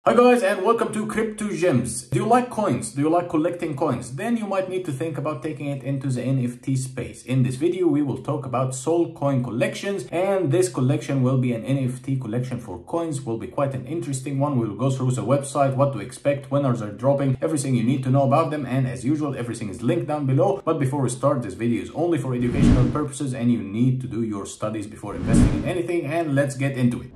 Hi guys, and welcome to Crypto Gems. Do you like coins? Do you like collecting coins? Then you might need to think about taking it into the NFT space. In this video, we will talk about Sol Coin Collections, and this collection will be an NFT collection for coins. Will be quite an interesting one. We will go through the website, what to expect, winners are dropping, everything you need to know about them, and as usual, everything is linked down below. But before we start, this video is only for educational purposes, and you need to do your studies before investing in anything, and let's get into it.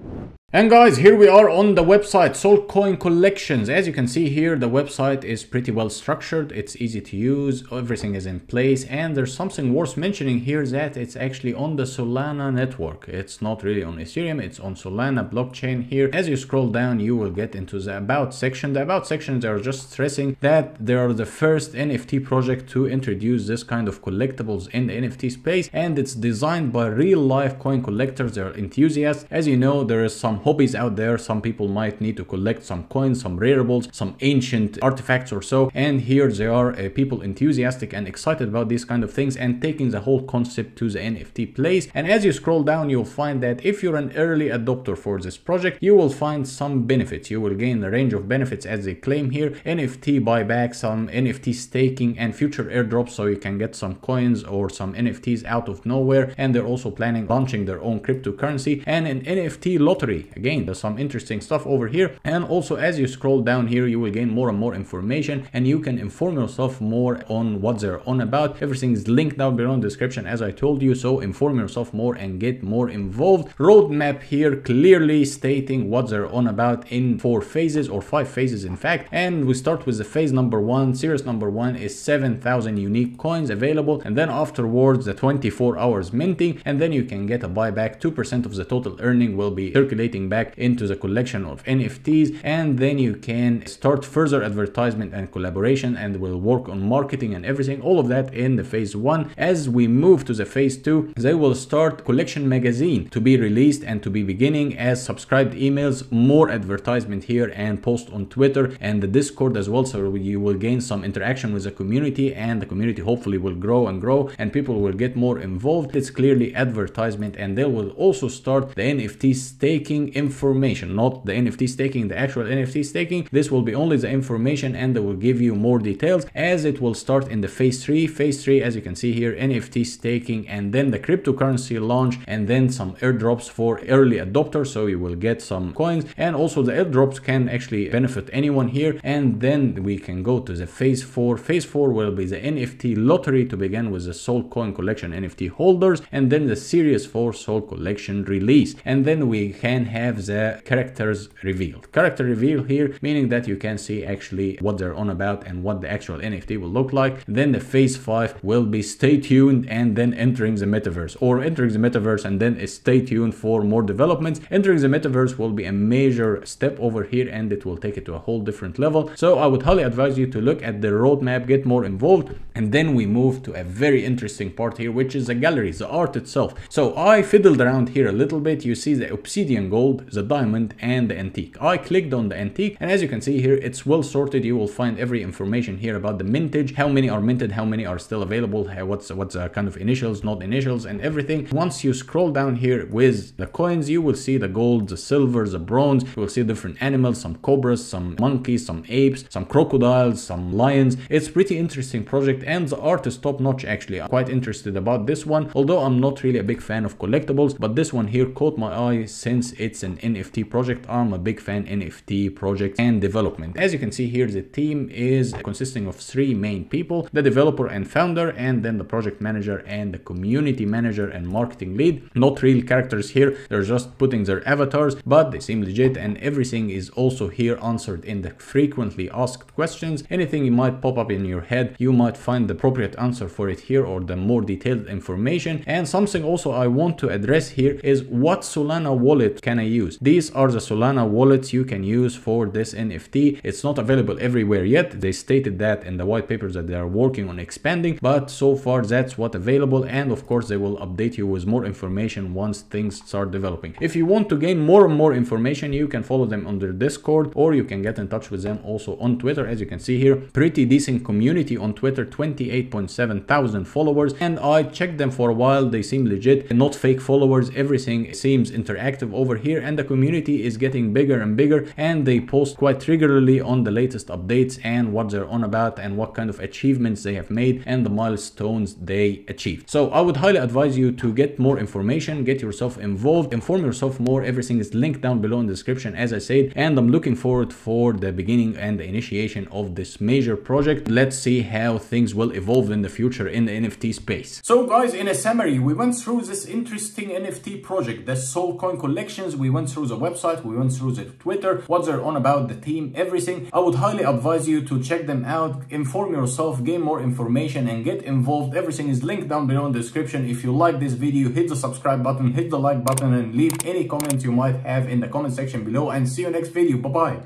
And guys, here we are on the website, Sol Coin Collections. As you can see here, the website is pretty well structured. It's easy to use. Everything is in place. And there's something worth mentioning here that it's actually on the Solana Network. It's not really on Ethereum. It's on Solana Blockchain here. As you scroll down, you will get into the About section. The About section, they are just stressing that they are the first NFT project to introduce this kind of collectibles in the NFT space. And it's designed by real-life coin collectors. They're enthusiasts. As you know, there is some hobbies out there. Some people might need to collect some coins, some rareables, some ancient artifacts or so, and here they are people enthusiastic and excited about these kind of things and taking the whole concept to the NFT place. And as you scroll down, you'll find that if you're an early adopter for this project, you will find some benefits. You will gain a range of benefits as they claim here: NFT buyback, some NFT staking, and future airdrops, so you can get some coins or some NFTs out of nowhere. And they're also planning launching their own cryptocurrency and an NFT lottery. Again, there's some interesting stuff over here. And also, as you scroll down here, you will gain more and more information, and you can inform yourself more on what they're on about. Everything is linked down below in the description, as I told you, so inform yourself more and get more involved. Roadmap here clearly stating what they're on about in 4 phases, or 5 phases in fact. And we start with the phase number 1. Series number 1 is 7,000 unique coins available, and then afterwards the 24 hours minting, and then you can get a buyback. 2% of the total earning will be circulating back into the collection of NFTs, and then you can start further advertisement and collaboration, and will work on marketing and everything, all of that in the phase 1. As we move to the phase 2, they will start collection magazine to be released and to be beginning as subscribed emails, more advertisement here, and post on Twitter and the Discord as well, so you will gain some interaction with the community, and the community hopefully will grow and grow, and people will get more involved. It's clearly advertisement, and they will also start the NFT staking information, not the NFT staking, the actual NFT staking. This will be only the information, and they will give you more details as it will start in the phase 3. Phase 3, as you can see here, NFT staking, and then the cryptocurrency launch, and then some airdrops for early adopters, so you will get some coins, and also the airdrops can actually benefit anyone here. And then we can go to the phase 4. Phase 4 will be the NFT lottery to begin with the Sol Coin Collection NFT holders, and then the Series 4 Sol Collection release, and then we can have the characters revealed. Character reveal here, meaning that you can see actually what they're on about and what the actual NFT will look like. Then the phase 5 will be stay tuned, and then entering the metaverse, or entering the metaverse and then stay tuned for more developments. Entering the metaverse will be a major step over here, and it will take it to a whole different level. So I would highly advise you to look at the roadmap, get more involved. And then we move to a very interesting part here, which is the galleries, the art itself. So I fiddled around here a little bit. You see the obsidian gold, the diamond, and the antique. I clicked on the antique, and as you can see here, it's well sorted. You will find every information here about the mintage, how many are minted, how many are still available, what's kind of initials, not initials, and everything. Once you scroll down here with the coins, you will see the gold, the silver, the bronze. You will see different animals, some cobras, some monkeys, some apes, some crocodiles, some lions. It's pretty interesting project, and the art is top notch. Actually, I'm quite interested about this one, although I'm not really a big fan of collectibles, but this one here caught my eye since it's an NFT project. I'm a big fan NFT project and development. As you can see here, the team is consisting of 3 main people: the developer and founder, and then the project manager and the community manager and marketing lead. Not real characters here, they're just putting their avatars, but they seem legit, and everything is also here answered in the frequently asked questions. Anything you might pop up in your head, you might find the appropriate answer for it here, or the more detailed information. And something also I want to address here is what Solana wallet can I use. These are the Solana wallets you can use for this NFT. It's not available everywhere yet. They stated that in the white papers that they are working on expanding, but so far that's what's available, and of course they will update you with more information once things start developing. If you want to gain more and more information, you can follow them on their Discord, or you can get in touch with them also on Twitter. As you can see here, pretty decent community on Twitter, 28.7 thousand followers, and I checked them for a while. They seem legit, not fake followers. Everything seems interactive over here. here, and the community is getting bigger and bigger, and they post quite regularly on the latest updates and what they're on about and what kind of achievements they have made and the milestones they achieved. So I would highly advise you to get more information, get yourself involved, inform yourself more. Everything is linked down below in the description, as I said, and I'm looking forward for the beginning and the initiation of this major project. Let's see how things will evolve in the future in the NFT space. So guys, in a summary, we went through this interesting NFT project, the Sol Coin Collections. We went through the website, we went through the Twitter, what they're on about, the team, everything. I would highly advise you to check them out, inform yourself, gain more information, and get involved. Everything is linked down below in the description. If you like this video, hit the subscribe button, hit the like button, and leave any comments you might have in the comment section below, and see you next video. Bye bye.